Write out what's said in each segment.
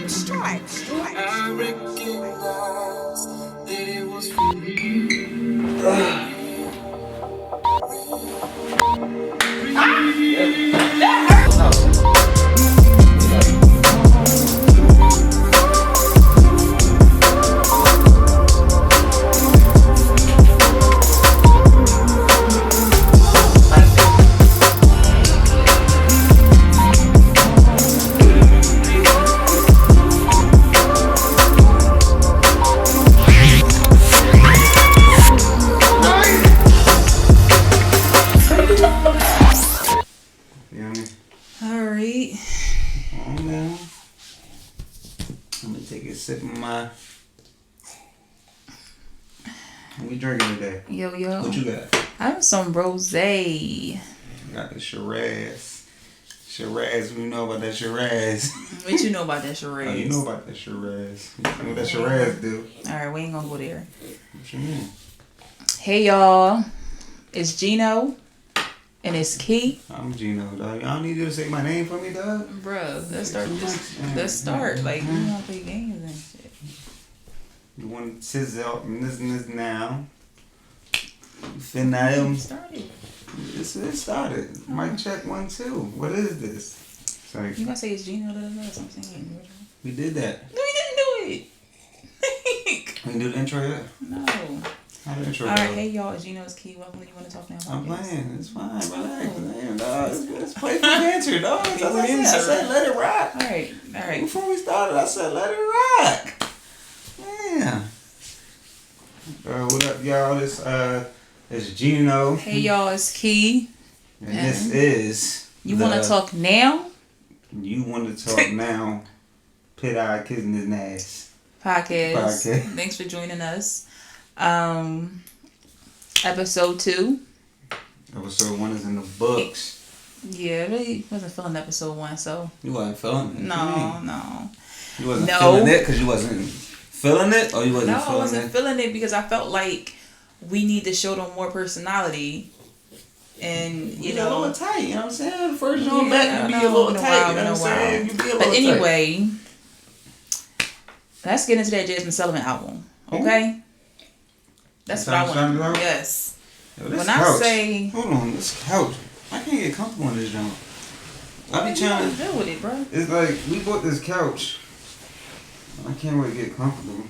Stripes. I recognized that it was for me. Sip of my. What we drinking today? Yo. What you got? I have some rosé. Got the Shiraz. Shiraz, what you know about that Shiraz? What you know about that Shiraz? Oh, you know about that Shiraz. You know what that Shiraz do? Alright, we ain't gonna go there. What you mean? Hey y'all, it's Gino. And it's Key. I'm Gino, dog. Y'all need you to say my name for me, dog? Bruh, let's start. Like, we want to play games and shit. You want to sizzle out and this now. Finna. Started. It started. Mic check 1, 2. What is this? It's like, you gonna say it's Gino? That's what I'm saying. We did that. No, we didn't do it. We didn't do the intro yet? No. How the intro Alright, go? hey y'all, it's Gino's Key. Welcome to You Want to Talk Now. I'm playing. It's fine. Relax. Damn, dog. Let's play for banter, dog. I said let it rock. Alright. Before we started, I said let it rock. Yeah. What up, y'all? It's Gino. Hey y'all, it's Key. And this is You Want to Talk Now? You Want to Talk Now. Pit Eye Kissing His Ass. Podcast. Thanks for joining us. Episode 2. Episode 1 is in the books. Yeah, I really wasn't feeling episode 1, so. You wasn't feeling it? No. You wasn't feeling it because you wasn't feeling it, or you wasn't feeling it? No, I wasn't feeling it because I felt like we need to show them more personality. And, you know. A little tight, you know what I'm saying? The first joint back, you be a little tight, you know what I'm saying? You be a little tight. But anyway, let's get into that Jasmine Sullivan album, okay? That's what I want to do. Yes. Yo, when I say... Hold on, this couch. I can't get comfortable on this jump. I be trying to deal with it, bro. It's like, we bought this couch. I can't really get comfortable.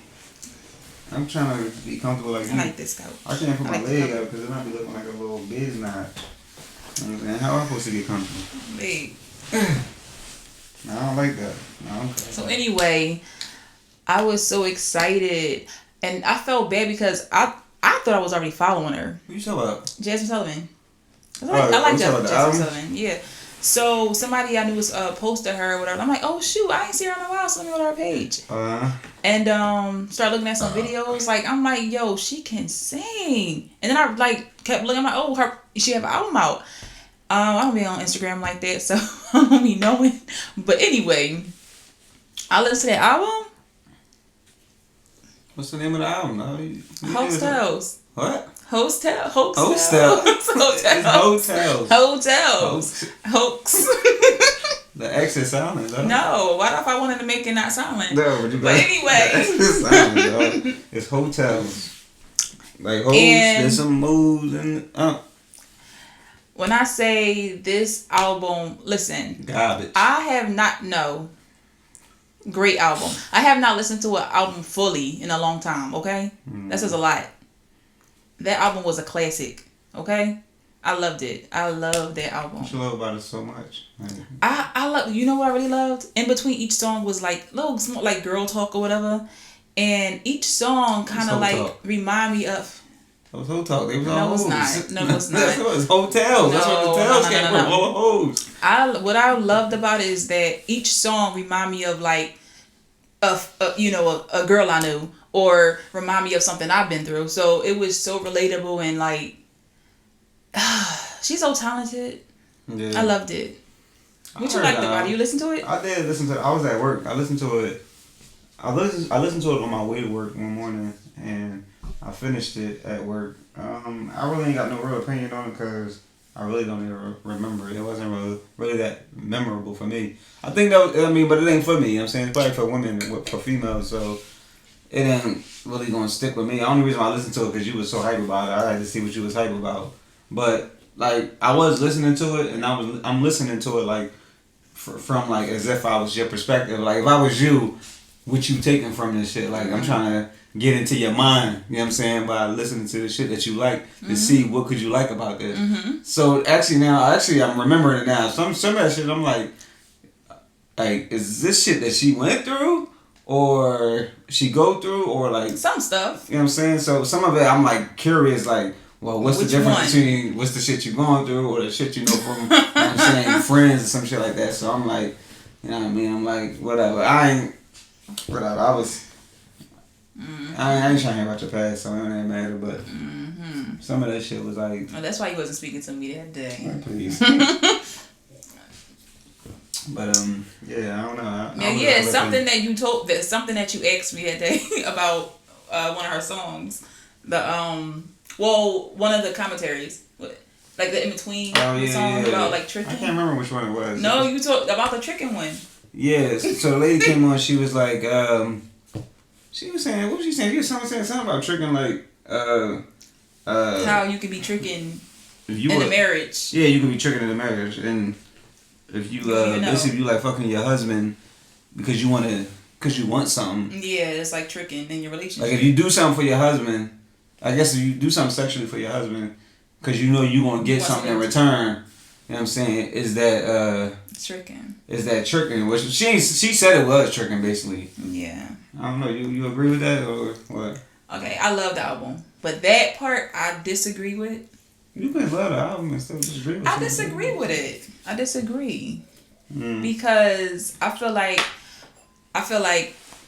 I'm trying to be comfortable like I like this couch. I can't put my leg up because it might be looking like a little biz knot. And how am I supposed to get comfortable? Babe. I don't like that. No, okay. So anyway, I was so excited. And I felt bad because I thought I was already following her. Who you talking about? Jasmine Sullivan. I like Jasmine Sullivan. Yeah. So somebody I knew was posted her or whatever. I'm like, oh shoot, I ain't seen her in a while, so let me go to her page. And start looking at some videos. Like I'm like, yo, she can sing. And then I like kept looking. I'm like, oh, she have an album out. I don't be on Instagram like that, so I don't be knowing. But anyway, I listened to that album. What's the name of the album? Hotels. What? Hotels. Hoax. The X is silent, though. No, what if I wanted to make it not silent? No, but anyway. The X is silent, dog. It's hotels. Like hoes, there's some moves and When I say this album, listen. Garbage. Great album. I have not listened to an album fully in a long time, okay? That says a lot. That album was a classic, okay? I loved it. I love that album. What you love about it so much? I love, you know what I really loved? In between each song was like little like girl talk or whatever. And each song kind of like remind me of... That was Hoe Talk. They was No, it was not. No, it was not. That's what it's hotels. That's what the hotels came from. All the hoes. What I loved about it is that each song remind me of like, a girl I knew, or remind me of something I've been through. So it was so relatable and like, she's so talented. Yeah. I loved it. What you liked about it? You listened to it? I did listen to it. I was at work. I listened to it. I listened to it on my way to work one morning, and I finished it at work. I really ain't got no real opinion on it because I really don't even remember. It wasn't really that memorable for me. I think that, I mean, but it ain't for me. You know what I'm saying? It's probably for women, for females, so it ain't really gonna stick with me. The only reason why I listened to it because you was so hype about it. I had to see what you was hype about. But like I was listening to it, and I'm listening to it like from like as if I was your perspective. Like if I was you, what you taking from this shit? Like I'm trying to get into your mind. You know what I'm saying? By listening to the shit that you like to see what could you like about this. So actually I'm remembering it now. Some of that shit I'm like is this shit that she went through? Or she go through, or like some stuff. You know what I'm saying? So some of it, I'm like curious, like, well, what's the difference between what's the shit you going through, or the shit you know from, you know what I'm saying, friends or some shit like that. So I'm like, you know what I mean? I'm like, whatever. I was, I ain't trying to hear about your past, so it ain't matter. But some of that shit was like. Oh, that's why you wasn't speaking to me that day. Like, please. But yeah, I don't know. Something that you asked me that day about one of her songs, one of the commentaries, like the in between song about like tricking. I can't remember which one it was. No, you talked about the tricking one. Yes. So the lady came on. She was like, she was saying, what was she saying? She was saying something about tricking, like how you could be tricking in a marriage. Yeah, you could be tricking in a marriage, and if you basically you like fucking your husband because you want something. Yeah, it's like tricking in your relationship. Like if you do something for your husband, I guess if you do something sexually for your husband because you know you gonna get something in return. You know what I'm saying? Is that tricking? Is that tricking? Which she said it was tricking basically. Yeah. I don't know. You agree with that or what? Okay, I love the album, but that part I disagree with. You can love the album and still disagree with it. I disagree with it. I disagree. Because I feel like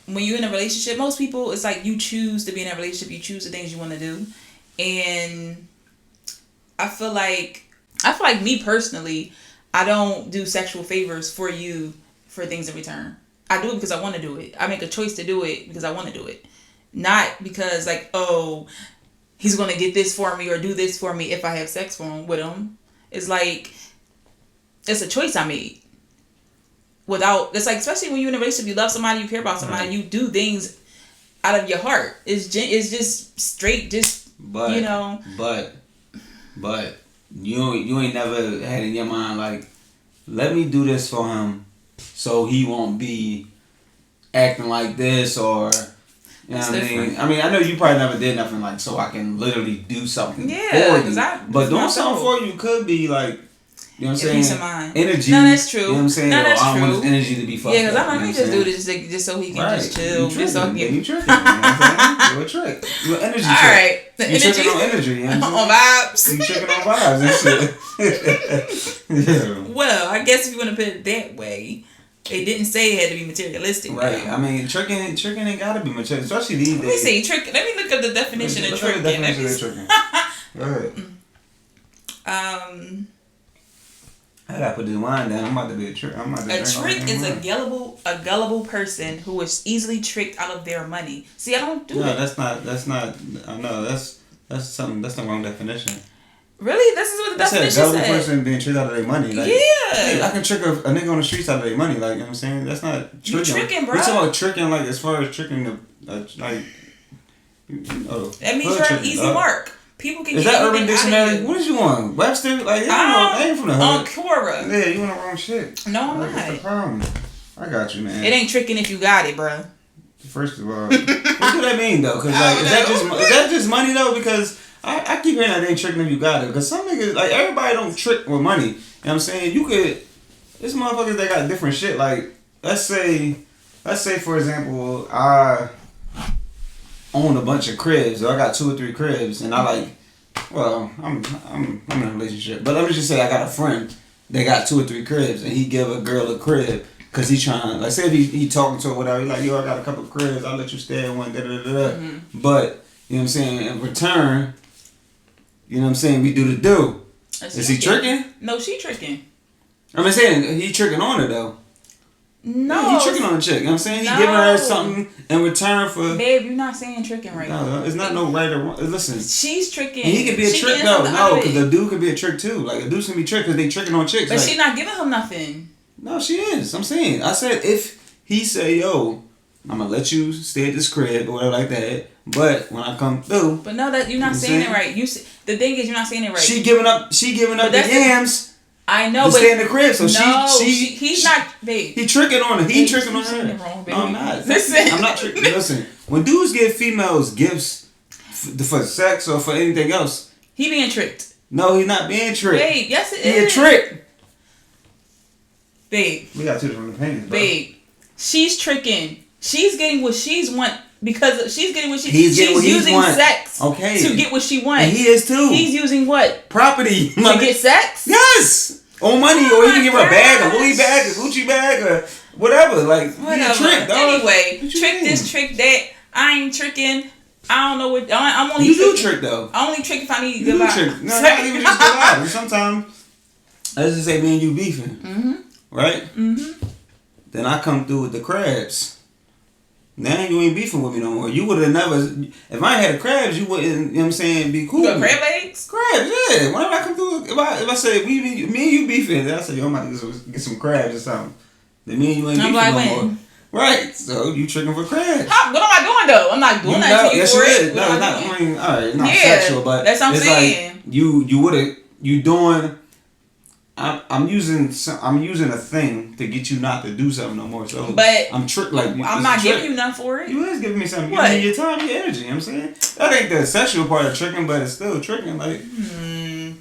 when you're in a relationship, most people, it's like you choose to be in a relationship, you choose the things you want to do. And I feel like me personally, I don't do sexual favors for you for things in return. I do it because I want to do it. I make a choice to do it because I want to do it. Not because like, oh, he's going to get this for me or do this for me if I have sex with him. It's like, it's a choice I made. It's like, especially when you're in a relationship, you love somebody, you care about somebody, you do things out of your heart. It's just straight, But you ain't never had in your mind like, let me do this for him so he won't be acting like this or... You know what I mean? I mean, I know you probably never did nothing like so I can literally do something for you. But doing something for you could be like, you know what I'm saying? Peace of mind. Energy. No, that's true. You know what I'm saying? No, that's true. I want his energy to be fucked up. Yeah, because I'm like, he just do this just so he can just chill. You tricking. You tricking. You know what I'm saying? You're a trick. You're an energy trick. All right. You tricking on energy. You know on vibes. You tricking on vibes and shit. Yeah. Well, I guess if you want to put it that way. It didn't say it had to be materialistic. Right. Though. I mean, tricking ain't gotta be materialistic, especially these days. Let me see. Let me look up the definition of tricking. Go ahead. I gotta put this wine down. I'm about to be a trick. A trick is a gullible person who is easily tricked out of their money. See, I don't do that. No, that's not. I know that's something. That's the wrong definition. Really? This is what the definition said. A gullible person being tricked out of their money. Like, yeah. I can trick a nigga on the streets out of their money. Like, you know what I'm saying? That's not tricking. You tricking, bro. We talking about tricking, like, as far as tricking the, like, that means you're an easy mark. People can get anything out of you. Urban Dictionary? What did you want? Webster? Like, I ain't from the hood. On Quora. Yeah, you want the wrong shit. No, I'm not. What's the problem? I got you, man. It ain't tricking if you got it, bro. First of all, what do that mean, though? Because, like, is that just money, though? Because... I keep hearing that they ain't tricking if you got it. Because some niggas, like, everybody don't trick with money. You know what I'm saying? You could... There's motherfuckers that got different shit. Like, let's say, for example, I own a bunch of cribs. Or I got 2 or 3 cribs. And I, like... Well, I'm in a relationship. But let me just say I got a friend that got 2 or 3 cribs. And he give a girl a crib. Because he trying to... Like, say if he talking to her or whatever. He like, yo, I got a couple of cribs. I'll let you stay in one. Da-da-da-da. But, you know what I'm saying? In return... You know what I'm saying? We do the do. Is he tricking? No, she tricking. I'm saying he tricking on her though. No. Yeah, he tricking on a chick. You know what I'm saying? He giving her something in return for... Babe, you're not saying tricking right. No, it's not no right or wrong. Listen. She's tricking. And he could be a trick though. No, because the dude could be a trick too. Like, a dude can be tricked because they tricking on chicks. But like, she not giving him nothing. No, she is. I'm saying. I said if he say, yo, I'm going to let you stay at this crib or whatever like that. But when I come through... But no, that you're not saying it right. The thing is, you're not saying it right. She giving up the yams. I know, to but... stay in the crib. So he's not... Babe. He tricking on her. He tricking on her. Wrong, baby. No, I'm not. Listen. I'm not tricking. Listen. When dudes give females gifts for sex or for anything else... He being tricked. No, he's not being tricked. Babe, yes it is. He a trick. Babe. We got two different opinions, bro. Babe. She's tricking. She's getting what she's want because she's getting what she's using sex to get what she wants. And he is too. He's using what? Property. To get sex? Yes. Or money, or he can give her a bag, a Louis bag, a Gucci bag, or whatever. Like, whatever. He a trick, dog. Anyway, trick this, trick that. I ain't tricking. I don't know what. I'm only. You do trick though. I only trick if I need to give out. Trick. No, not even just give out. Sometimes, let's just say me and you beefing. Mm-hmm. Right? Mm-hmm. Then I come through with the crabs. Now you ain't beefing with me no more. You would have never... If I had crabs, you wouldn't, you know what I'm saying, be cool. You got crab legs? Crabs, yeah. Whenever I come through, if I say, me and you beefing, then I say, yo, I'm about to get some crabs or something. Then me and you ain't beefing no more. Right. So you tricking for crabs. What am I doing though? I'm not doing that to you for it. No, it's not, I mean, alright, it's not sexual, but that's what I'm saying. Like you would have, you doing... I'm using a thing to get you not to do something no more. So, but I'm I'm not giving you nothing for it. You is giving me something. What? Giving me your time, your energy. You know what I'm saying? That ain't the sexual part of tricking, but it's still tricking. Like,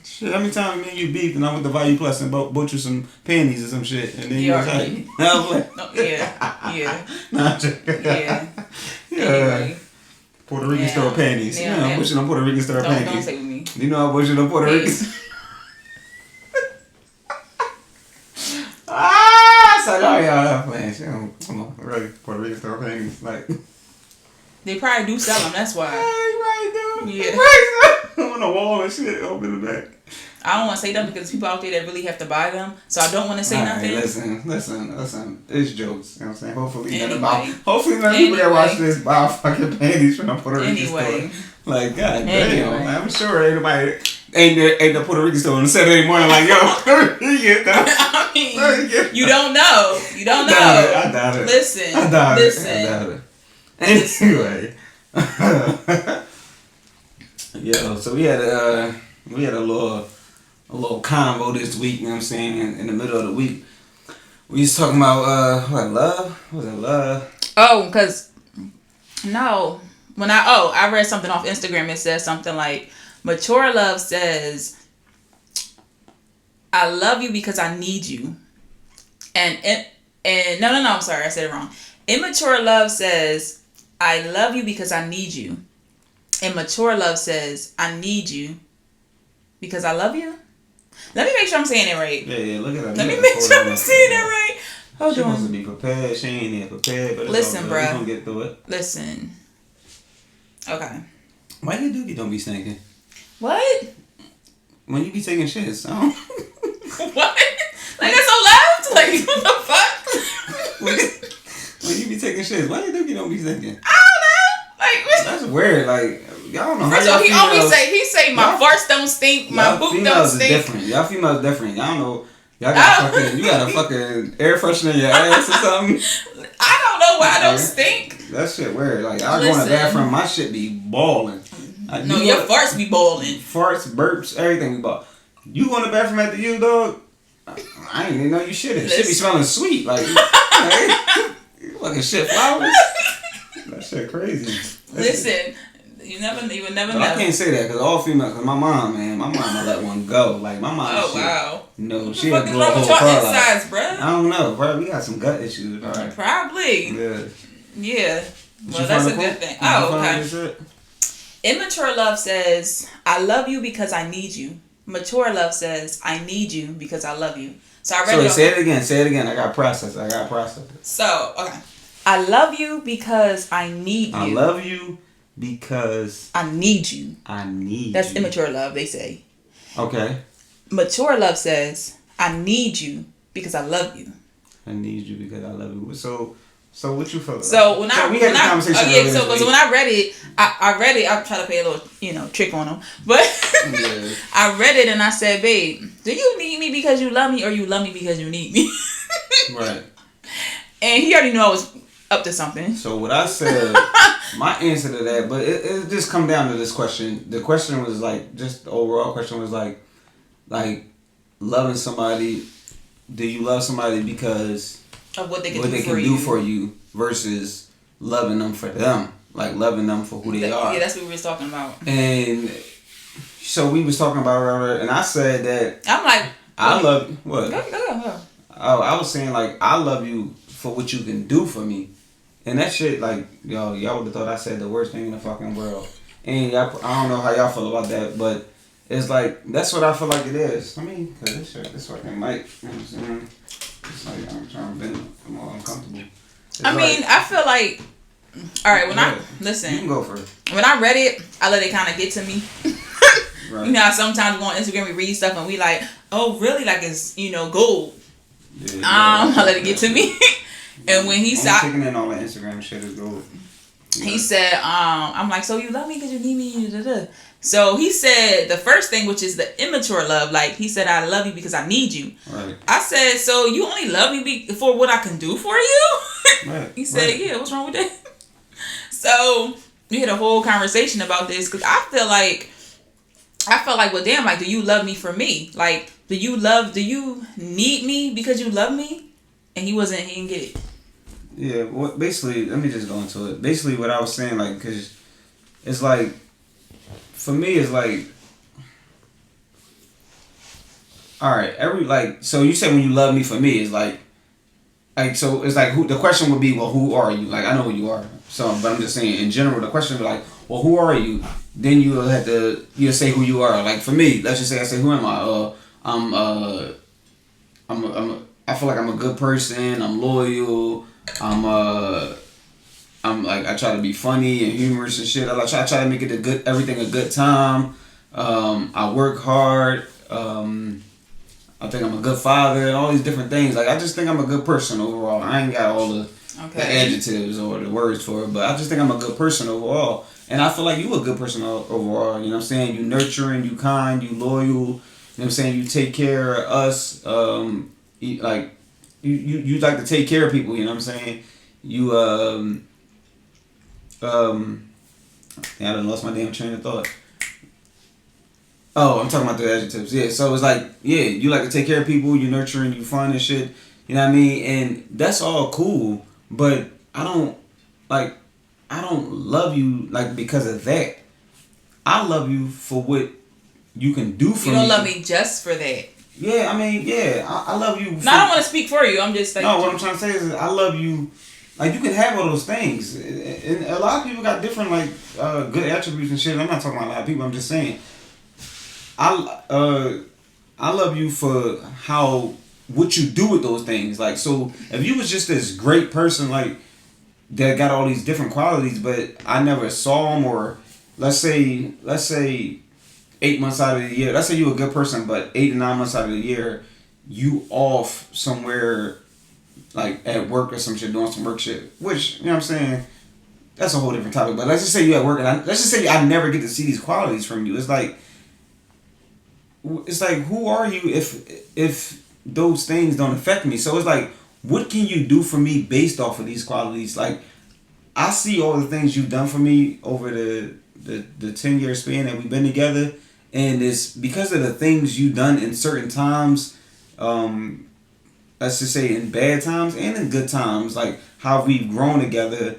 shit. How many times me and you beefed and I went to Value Plus and bought you some panties or some shit, and then you was like, yeah. Nah, I'm joking. Yeah. Anyway. Puerto Rican store panties. Yeah, I'm pushing on Puerto Rican store panties. Don't say with me. You know I'm pushing on Puerto Rican. Y'all playing shit. Come on, really, Puerto Rican store panties, like. They probably do sell them. That's why. Yeah, you right, dude. Yeah. Right, on the wall and shit, open the back. I don't want to say them because people out there that really have to buy them, so I don't want to say nothing. Listen. It's jokes. You know what I'm saying? Hopefully none of people that watch this buy fucking panties from the Puerto Rican store. Like, god damn, I'm sure ain't nobody ain't the Puerto Rican store on a Saturday morning like, yo, you get that. I mean, you don't know. You don't know. I doubt it. Listen. I doubt it. Anyway. Yo, so we had a little convo this week, you know what I'm saying, in the middle of the week. We was talking about love? What was it, love? Oh, because I read something off Instagram. It says something like, mature love says, I love you because I need you. And no, I'm sorry, I said it wrong. Immature love says, I love you because I need you. And mature love says, I need you because I love you. Let me make sure I'm saying it right. Yeah, look at that. Let me make sure I'm saying it right. Hold on. She wants to be prepared. She ain't even prepared, but listen, bruh. We're gonna get through it. Listen. Okay. Why you don't be stinking? What? When you be taking shit, so. What? Like that's so loud? Like what the fuck? when you be taking shit, why you don't be stinking? I don't know. Like that's weird. Like y'all don't know. First of all, he say my farts don't stink, my poop don't stink. Different. Y'all females different. Y'all know. Y'all got you got a fucking air freshener in your ass or something. I don't know why I don't stink. That shit weird. Like I go in the bathroom, my shit be balling. No, your farts be balling. Farts, burps, everything be balling. You go in the bathroom after you, dog? I ain't even know you shitted. Shit be smelling sweet. Like, you fucking shit flowers. That shit crazy. Listen, you would never know. I can't say that because all females, because my mom will let one go. Like, my mom, wow. No, she had blow a whole car out. I don't know, bro. We got some gut issues, bro. Probably. Yeah. Well, that's a good thing. Oh, okay. Immature love says, I love you because I need you. Mature love says, I need you because I love you. So I read it. Say it again. I got to process it. So, okay. I love you because I need you. I love you because I need you. That's immature love, they say. Okay. Mature love says, I need you because I love you. I need you because I love you. So what you feel? So when we had a conversation. So when I read it, I read it. I try to play a little, trick on them, but yeah. I read it and I said, "Babe, do you need me because you love me, or you love me because you need me?" Right. And he already knew I was up to something. So what I said, my answer to that, but it just come down to this question. The question was like, just the overall question was like loving somebody. Do you love somebody because Of what they can do for you versus loving them for them, like loving them for who they are. Yeah, that's what we was talking about. And so we was talking about it, and I said that I'm like, I love you. What? Go. Oh, I was saying like I love you for what you can do for me, and that shit like y'all would have thought I said the worst thing in the fucking world. And I don't know how y'all feel about that, but it's like that's what I feel like it is. I mean, cause this fucking mic, you know what I'm saying? It's like I'm trying to bend. I'm all uncomfortable. I feel like. All right, listen. You can go first. When I read it, I let it kind of get to me. Right. You know how sometimes we go on Instagram, we read stuff and we like, oh really, like it's gold. Yeah, I let it get to me. And when he said, taking in all the Instagram shit is gold. Yeah. He said, I'm like, so you love me because you need me. Da-da. So he said the first thing, which is the immature love, like he said, I love you because I need you. Right. I said, so you only love me for what I can do for you? Right. He said, yeah, what's wrong with that? So we had a whole conversation about this because I felt like, well, damn, like, do you love me for me? Like, do you need me because you love me? And he didn't get it. Yeah, well, basically, let me just go into it. Basically, what I was saying, like, because it's like, for me, it's like, all right, so you say when you love me for me, it's like, so it's like, the question would be, well, who are you? Like, I know who you are. So, but I'm just saying, in general, the question would be like, well, who are you? Then you'll say who you are. Like, for me, let's just say, I say, who am I? I feel like I'm a good person. I'm loyal. I'm like, I try to be funny and humorous and shit. I try to make it everything a good time. I work hard. I think I'm a good father and all these different things. Like, I just think I'm a good person overall. I ain't got all the adjectives or the words for it, but I just think I'm a good person overall. And I feel like you a good person overall. You know what I'm saying? You nurturing, you kind, you loyal. You know what I'm saying? You take care of us. You like to take care of people. You know what I'm saying? You I done lost my damn train of thought. Oh, I'm talking about the adjectives. Yeah, so it's like, yeah, you like to take care of people, you nurturing, you fun and shit. You know what I mean? And that's all cool, but I don't love you like because of that. I love you for what you can do for me. You don't love me just for that. Yeah, I mean, yeah, I love you. I don't want to speak for you. I'm just saying. No, what I'm trying to say is I love you. Like, you can have all those things. And a lot of people got different, like, good attributes and shit. I'm not talking about a lot of people. I'm just saying. I love you for what you do with those things. Like, so if you was just this great person, like, that got all these different qualities, but I never saw them, or let's say 8 months out of the year, let's say you a good person, but 8 to 9 months out of the year, you off somewhere, like at work or some shit, doing some work shit, which, you know what I'm saying, that's a whole different topic, but let's just say you at work, and let's just say I never get to see these qualities from you. It's like, who are you if those things don't affect me? So it's like, what can you do for me based off of these qualities? Like, I see all the things you've done for me over the 10-year span that we've been together, and it's because of the things you've done in certain times, let's just say in bad times and in good times, like how we've grown together,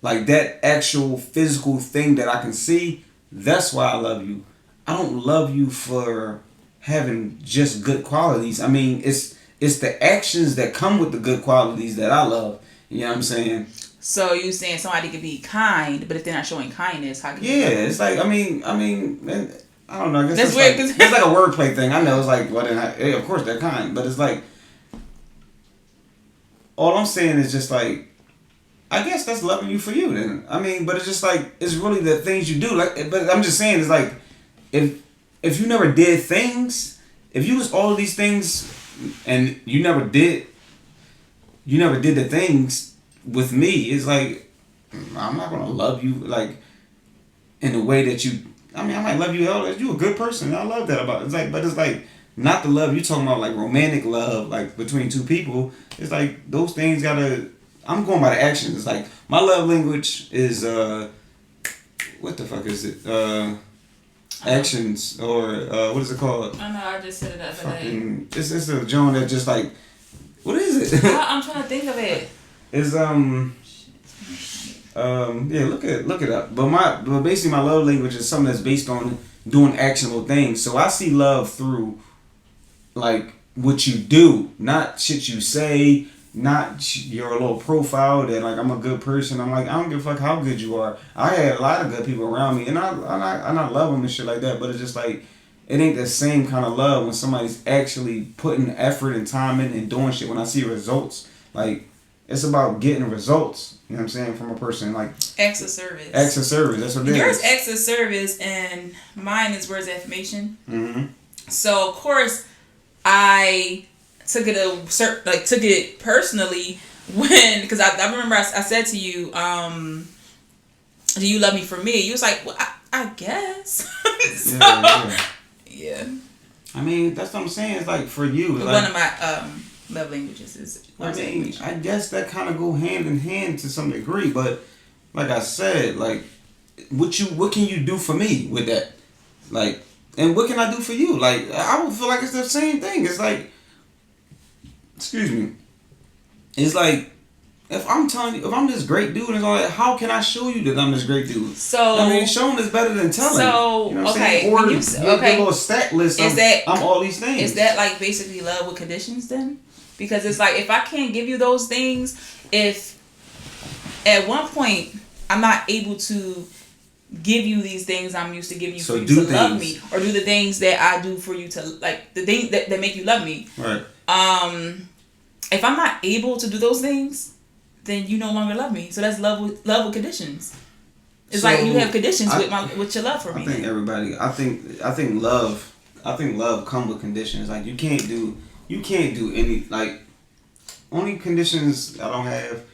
like that actual physical thing that I can see, that's why I love you. I don't love you for having just good qualities. I mean, it's the actions that come with the good qualities that I love. You know what I'm saying? So you saying somebody could be kind, but if they're not showing kindness, how can you? Yeah, it's like, I mean, man, I don't know. I guess that's weird. Like, it's like a wordplay thing. I know it's like, well, then of course they're kind, but it's like, all I'm saying is just like, I guess that's loving you for you then. I mean, but it's just like, it's really the things you do. Like, but I'm just saying, it's like, if you never did things, if you was all of these things and you never did, you never did the things with me. It's like, I'm not gonna love you like in the way that you. I mean, I might love you. Oh, you a good person. I love that about it. It's like, but it's like not the love you talking about, like romantic love, like between two people. It's like those things gotta. I'm going by the actions. It's like my love language is what the fuck is it? Actions or what is it called? I know. I just said it the other day. It's a joint that just like, what is it? I'm trying to think of it. It's yeah, look it up. But basically my love language is something that's based on doing actionable things. So I see love through like what you do, not shit you say, not your little profile that like I'm a good person. I'm like, I don't give a fuck how good you are. I had a lot of good people around me and I love them and shit like that, but it's just like it ain't the same kind of love when somebody's actually putting effort and time in and doing shit. When I see results, like it's about getting results. You know what I'm saying? From a person, like acts of service. Acts of service. That's what it is. Yours acts of service, and mine is words of affirmation. Mm-hmm. So of course, I took it personally when, because I remember I said to you, "Do you love me for me?" You was like, "Well, I guess." So, yeah. I mean, that's what I'm saying. It's like for you, like, one of my love languages is. I mean, I guess that kind of go hand in hand to some degree, but like I said, like what can you do for me with that? Like, and what can I do for you? Like, I would feel like it's the same thing. It's like, excuse me, it's like if I'm telling you, if I'm this great dude and all that, how can I show you that I'm this great dude? So I mean, showing is better than telling. So you know what okay, I'm saying? Or a little stat list. I'm all these things. Is that like basically love with conditions then? Because it's like, if I can't give you those things, if at one point I'm not able to give you these things I'm used to giving you for you to love me, or do the things that I do for you to, like, the things that make you love me. Right. If I'm not able to do those things, then you no longer love me. So that's love with conditions. It's so, like you have conditions with your love for me. I think love comes with conditions. Like you can't do any, like, only conditions I don't have,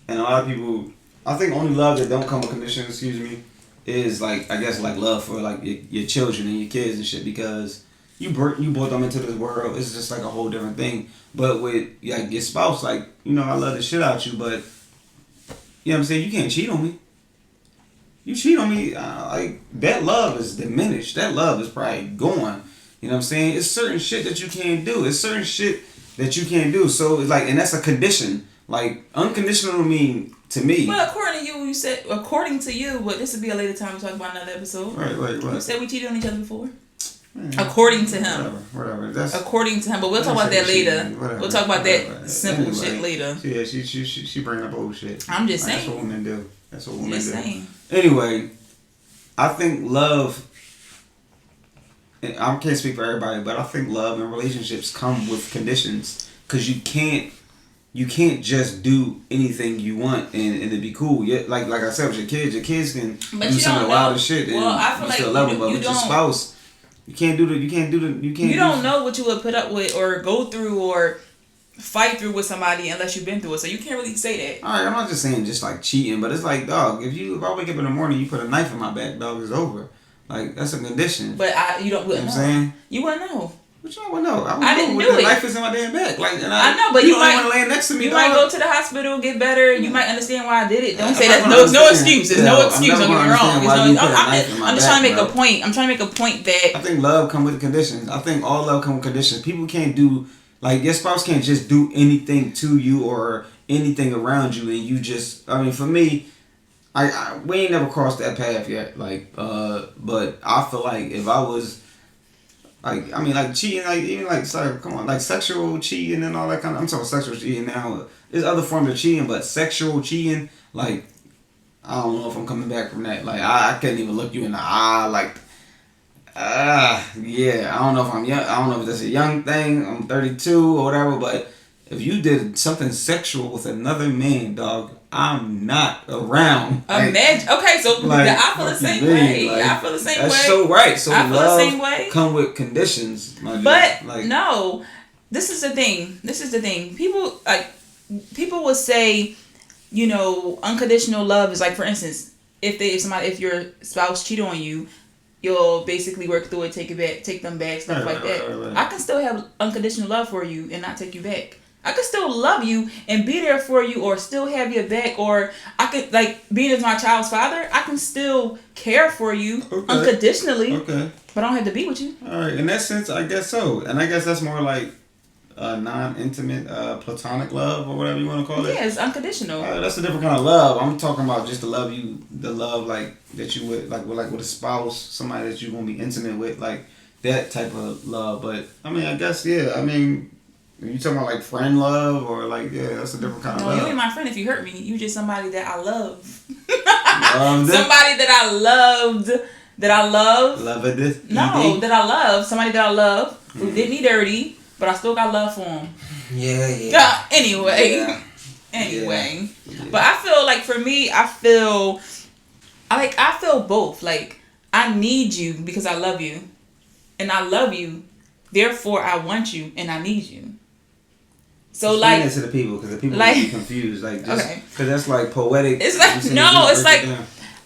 and a lot of people, I think only love that don't come with conditions, excuse me, is like, I guess like love for like your children and your kids and shit, because you brought them into this world. It's just like a whole different thing. But with like your spouse, like, you know, I love the shit out you, but you know what I'm saying, you can't cheat on me. You cheat on me, like that love is diminished. That love is probably gone. You know what I'm saying? It's certain shit that you can't do. It's certain shit that you can't do. So it's like, and that's a condition. Like unconditional mean to me. Well, according to you said, according to you, but this would be a later time to talk about another episode. Right. You said we cheated on each other before. According to him. Whatever. That's according to him. But we'll talk about that later. We'll talk about that simple shit later. Yeah, she bring up old shit. I'm just saying. That's what women do. That's what women do. Saying. Anyway, I think love. I can't speak for everybody, but I think love and relationships come with conditions, because you can't just do anything you want and it be cool. Like I said, with your kids can do some of the wildest shit and you still love them. But with your spouse, you can't do the. You don't know what you would put up with or go through or fight through with somebody unless you've been through it. So you can't really say that. All right, I'm not just saying just like cheating, but it's like, dog, if I wake up in the morning, you put a knife in my back, dog, it's over. Like, that's a condition. But you wouldn't know. What I'm saying? You wouldn't know. But you wouldn't know. I didn't do it. The knife is in my damn back. Like, and I know, but you might want to lay next to me. You might go to the hospital, get better. You might understand why I did it. Don't say that. No excuse. There's no excuse. Don't get me wrong. I'm just trying to make a point. I'm trying to make a point that I think love comes with conditions. I think all love comes with conditions. People can't do, like, your spouse can't just do anything to you or anything around you, and you just. I mean, for me. We ain't never crossed that path yet, like, but I feel like if I was, like, I mean, like, cheating, like, even, like, sorry, come on, like, sexual cheating and all that kind of, I'm talking sexual cheating now, there's other forms of cheating, but sexual cheating, like, I don't know if I'm coming back from that, like, I couldn't even look you in the eye, like, yeah, I don't know if I'm young, I don't know if that's a young thing, I'm 32 or whatever, but if you did something sexual with another man, dog, I'm not around. Imagine. Okay, so like, I feel the same way. Like, I feel the same way. That's so right. So I feel the same way. Come with conditions, my but like, no, this is the thing. People like people would say, you know, unconditional love is like, for instance, if your spouse cheat on you, you'll basically work through it, take them back, stuff like that. Right. I can still have unconditional love for you and not take you back. I could still love you and be there for you, or still have your back, or I could, like, being as my child's father, I can still care for you unconditionally. Okay. But I don't have to be with you. All right. In that sense, I guess so. And I guess that's more like non-intimate, platonic love, or whatever you want to call it. Yeah, it's unconditional. That's a different kind of love. I'm talking about just the love like that you would like with a spouse, somebody that you're gonna be intimate with, like that type of love. But I mean, I guess you talking about like friend love, or like that's a different kind of love. No, you ain't my friend if you hurt me. You just somebody that I love. Somebody that I loved. That I love. Loved it? No, that I love. Somebody that I love who did me dirty, but I still got love for him. Yeah. Anyway. Yeah. But I feel like for me, I feel both. Like, I need you because I love you. And I love you. Therefore, I want you and I need you. So explain that to the people, because the people will be confused. Like, because that's like poetic. It's like, no, it's like,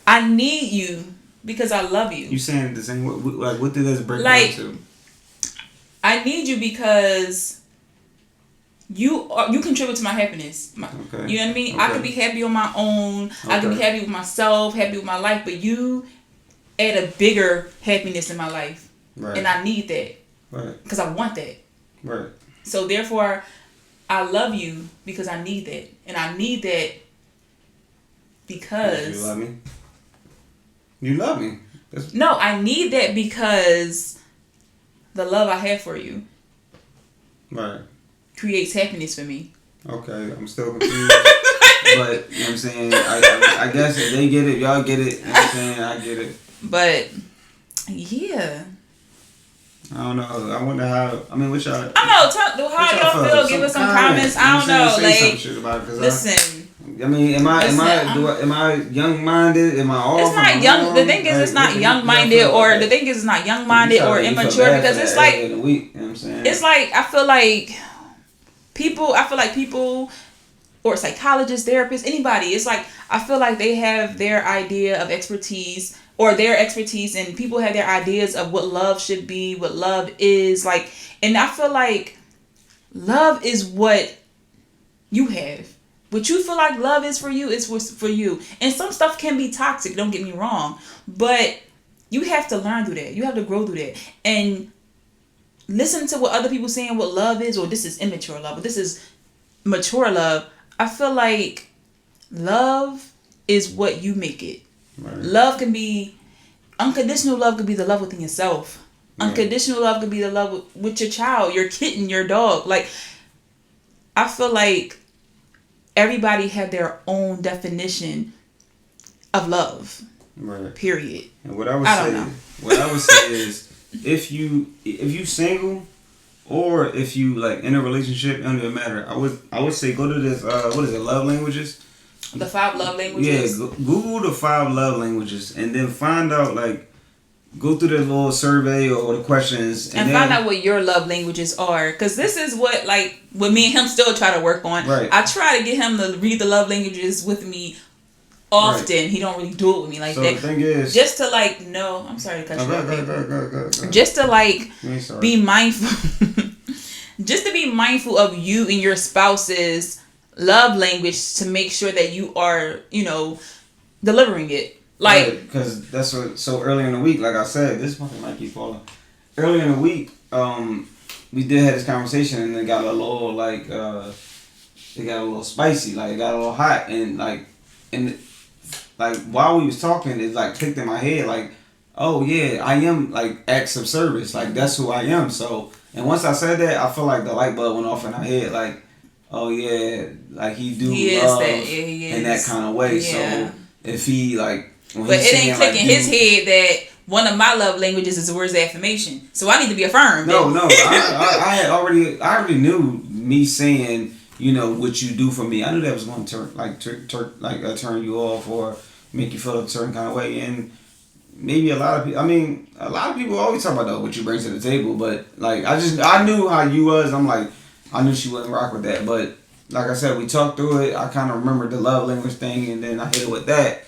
I need you because I love you. You saying the same? Like, what did this break down to? I need you because you contribute to my happiness. Okay. You know what I mean? Okay. I can be happy on my own. Okay. I can be happy with myself, happy with my life, but you add a bigger happiness in my life. Right. And I need that. Right. Because I want that. Right. So therefore, I love you because I need that. And I need that because... You love me? You love me. No, I need that because the love I have for you creates happiness for me. Okay, I'm still confused. But, you know what I'm saying? I guess if they get it, y'all get it. You know what I'm saying? I get it. But, yeah. I don't know. I wonder how. I mean, what y'all? I don't know. How y'all feel? Give us some comments. I don't know. Say some shit about it, listen. I mean, am I young minded? Am I off? It's not young. The thing is, it's not young minded, or the thing is, it's not young minded or immature, because it's like, you know what I'm saying? It's like I feel like people, or psychologists, therapists, anybody. It's like I feel like they have their idea of expertise. Or their expertise, and people have their ideas of what love should be, what love is like, and I feel like love is what you have. What you feel like love is for you is for you. And some stuff can be toxic. Don't get me wrong, but you have to learn through that. You have to grow through that, and listen to what other people saying what love is, or this is immature love, or this is mature love. I feel like love is what you make it. Right. Love can be unconditional. Love could be the love within yourself. Yeah. Unconditional love could be the love with your child, your kitten, your dog. Like, I feel like everybody had their own definition of love. Right. Period. And what I would say is, if you single, or if you like in a relationship, it doesn't matter. I would say go to this what is it, love languages. The 5 love languages? Yeah, Google the 5 love languages and then find out, like, go through the little survey or the questions. And find out what your love languages are. Because this is what me and him still try to work on. Right. I try to get him to read the love languages with me often. Right. He don't really do it with me like that. So the thing is... Just to, I'm sorry to cut you off. Go. Just to, be mindful. Just to be mindful of you and your spouse's love language, to make sure that you are, delivering it. Like, because that's what. So early in the week, like I said, this fucking might keep falling. Early in the week, we did have this conversation, and it got a little it got a little spicy, like it got a little hot, and while we was talking, it clicked in my head, like, oh yeah, I am acts of service, like that's who I am. So, and once I said that, I feel like the light bulb went off in my head, like, oh yeah, he love in that kind of way. Yeah. So if he when but it ain't clicking his head that one of my love languages is words of affirmation. So I need to be affirmed. No, I already knew me saying what you do for me. I knew that was going to turn you off or make you feel a certain kind of way. And maybe a lot of people always talk about what you bring to the table. But I knew how you was. I'm like, I knew she wouldn't rock with that, but like I said, we talked through it. I kind of remembered the love language thing, and then I hit it with that,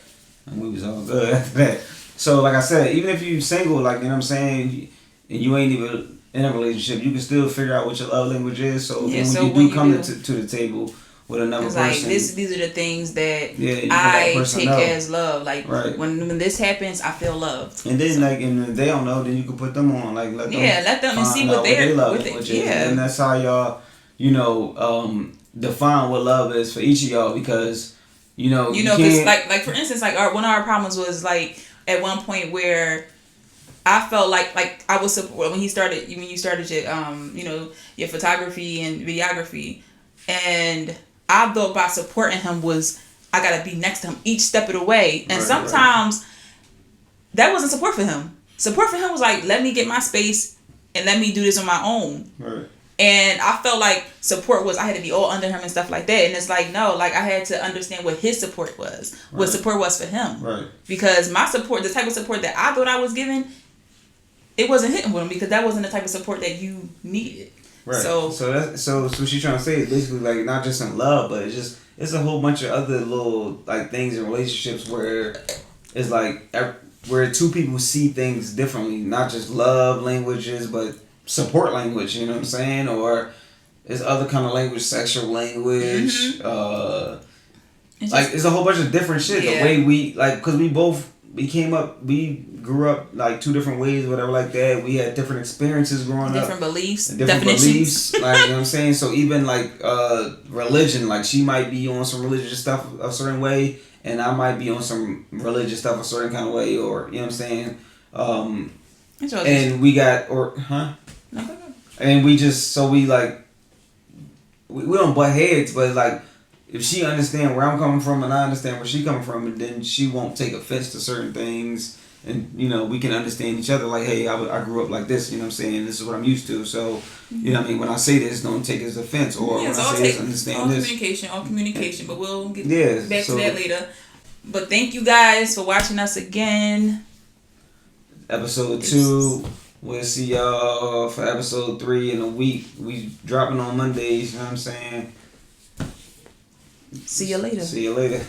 and we was all good after that. So, like I said, even if you single, like, you know what I'm saying, and you ain't even in a relationship, you can still figure out what your love language is. So, then when you do come to the table with another person, like these are the things that I take as love. Like when this happens, I feel loved. And then and if they don't know, then you can put them on. Like let them and see what their love language is. And that's how y'all, define what love is for each of y'all, because because like for instance, like one of our problems was like at one point where I felt like I was when you started your your photography and videography, and I thought by supporting him was I gotta be next to him each step of the way, and sometimes that wasn't support for him. Support for him was like, let me get my space and let me do this on my own. Right. And I felt like support was I had to be all under him and stuff like that. And it's like, no, like I had to understand what his support was, what support was for him. Right. Because my support, the type of support that I thought I was giving, it wasn't hitting with him because that wasn't the type of support that you needed. Right. So what she's trying to say is basically like not just in love, but it's a whole bunch of other little like things in relationships where it's like where two people see things differently, not just love languages, but support language, you know what I'm saying? Or it's other kind of language, sexual language, it's a whole bunch of different shit. The way we, like, because we grew up like two different ways, whatever like that. We had different experiences growing up. Different beliefs. Different beliefs. Like, you know what I'm saying? So even like religion, like she might be on some religious stuff a certain way, and I might be on some religious stuff a certain kind of way, or, you know what I'm saying? And we got, and we just, so we like, we don't butt heads, but like, if she understand where I'm coming from and I understand where she coming from, and then she won't take offense to certain things, and we can understand each other. Like, hey, I grew up like this, you know what I'm saying? This is what I'm used to. So, you know what I mean? When I say this, don't take it as offense, or when I say this, understand this. All communication, but we'll get back to that later. But thank you guys for watching us again. Episode 2. We'll see y'all for episode 3 in a week. We dropping on Mondays, you know what I'm saying? See you later. See you later.